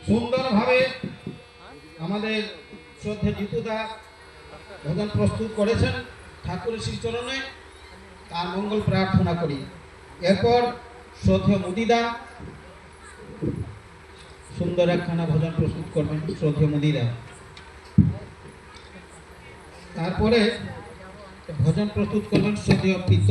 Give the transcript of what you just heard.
সুন্দরভাবে আমাদের শ্রদ্ধেয় জিতুদা ভজন প্রস্তুত করেছেন ঠাকুরের শ্রীচরণে, তার মঙ্গল প্রার্থনা করি। এরপর শ্রদ্ধেয় মুদিদা সুন্দর একখানা ভজন প্রস্তুত করবেন, শ্রদ্ধেয় মুদিদা। তারপরে ভজন প্রস্তুত করবেন শ্রদ্ধেয় পিত